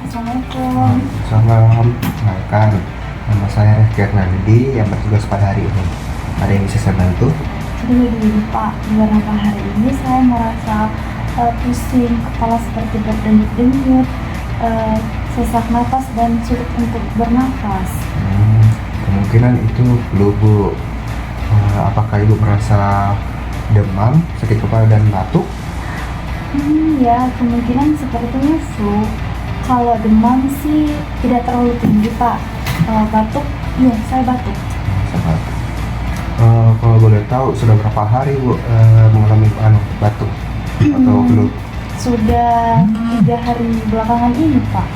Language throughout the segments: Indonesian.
Assalamualaikum. Salam, kenalkan nama saya Rifki Arnaldi yang bertugas pada hari ini. Ada yang bisa saya bantu? Jadi begini Pak, beberapa hari ini saya merasa pusing, kepala seperti berdenyut-denyut, sesak nafas dan sulit untuk bernafas. Kemungkinan itu flu, Bu. Apakah Ibu merasa demam, sakit kepala dan batuk? Ya, kemungkinan sepertinya flu. Kalau demam sih tidak terlalu tinggi Pak. Kalau batuk, iya saya batuk. Sahabat. Kalau boleh tahu sudah berapa hari Bu mengalami batuk atau flu? Sudah 3 hari belakangan ini Pak.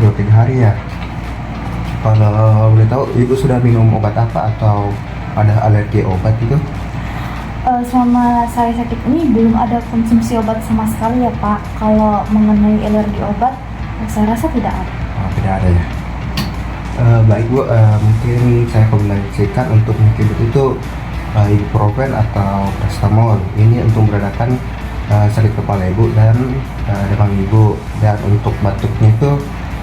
2-3 hari ya. Kalau boleh tahu Ibu sudah minum obat apa atau ada alergi obat itu? Selama saya sakit ini belum ada konsumsi obat sama sekali ya Pak. Kalau mengenai alergi obat, saya rasa tidak ada. Tidak ada ya. Baik Bu, mungkin saya rekomendasikan untuk penyakit itu ibuprofen atau paracetamol. Ini untuk meredakan sakit kepala Ibu dan demam Ibu. Dan untuk batuknya itu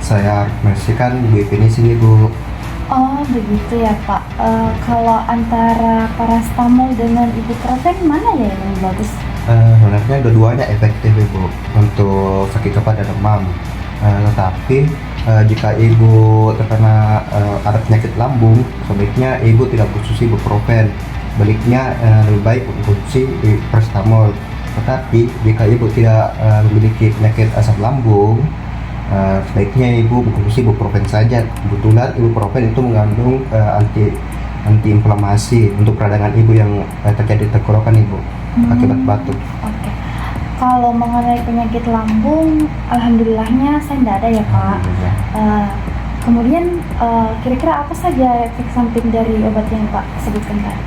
saya rekomendasikan guaifenesin Ibu. Oh begitu ya Pak. Kalau antara paracetamol dengan ibuprofen mana ya yang lebih bagus? Sebenarnya dua-duanya efektif Ibu untuk sakit kepala dan demam. Tetapi jika Ibu terkena ada penyakit lambung, sebaiknya Ibu tidak konsumsi ibuprofen. Baliknya lebih baik konsumsi paracetamol. Tetapi jika Ibu tidak memiliki penyakit asam lambung, sebaiknya Ibu mengkonsumsi ibuprofen saja. Kebetulan ibuprofen itu mengandung antiinflamasi untuk peradangan Ibu yang terjadi tenggorokan Ibu akibat batuk. Oke. Kalau mengenai penyakit lambung, alhamdulillahnya saya tidak ada ya Pak. Kemudian kira-kira apa saja efek samping dari obat yang Pak sebutkan tadi?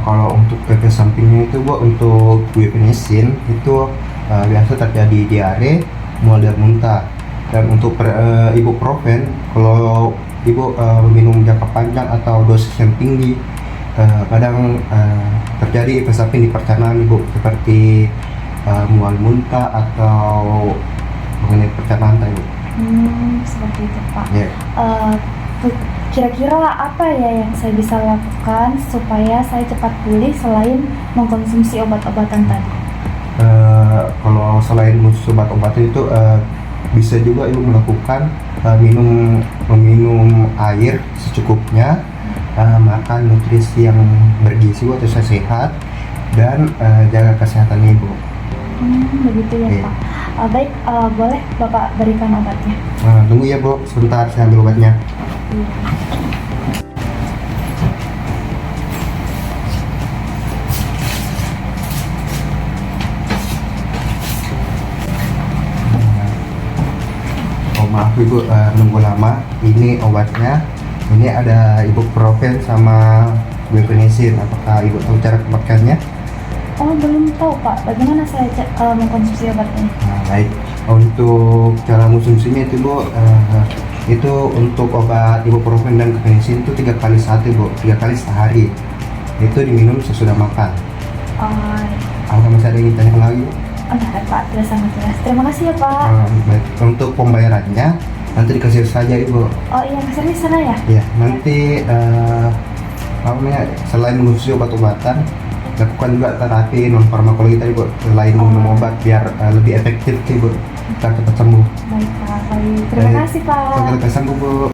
Kalau untuk efek sampingnya itu Bu, untuk guaifenesin itu biasa terjadi diare, mual dan muntah. Dan untuk ibuprofen, kalau Ibu minum jangka panjang atau dosis yang tinggi, kadang terjadi efek samping di pencernaan Ibu seperti mual muntah atau mengenai pencernaan tadi. Seperti itu Pak. Yeah. Kira-kira apa ya yang saya bisa lakukan supaya saya cepat pulih selain mengkonsumsi obat-obatan tadi? Kalau selain obat-obatan itu bisa juga Ibu melakukan meminum air secukupnya, makan nutrisi yang bergizi atau sehat, dan jaga kesehatan Ibu. Begitu ya Okay. Pak. Baik, boleh Bapak berikan obatnya? Tunggu ya Bu, sebentar saya ambil obatnya. Maaf Ibu nunggu lama. Ini obatnya. Ini ada ibuprofen sama guaifenesin. Apakah Ibu tahu cara pemakaiannya? Oh belum tahu Pak, bagaimana saya mengkonsumsi obat ini? Baik. Untuk cara konsumsinya itu Bu, itu untuk obat ibuprofen dan guaifenesin itu 3 kali sehari Bu, 3 kali sehari. Itu diminum sesudah makan. Apakah masih ada yang ingin tanyakan lagi Bu? Enggak Pak, sudah sangat jelas. Terima kasih ya Pak. Baik. Untuk pembayarannya nanti dikasih saja Ibu. Oh iya, kasirnya sana ya? Ya, nanti selain mengonsumsi obat-obatan, lakukan juga terapi non farmakologi tadi Bu, selain minum obat biar lebih efektif Ibu, kita cepat sembuh. Baik Pak, baik. Terima kasih Pak. Sampai sembuh Bu.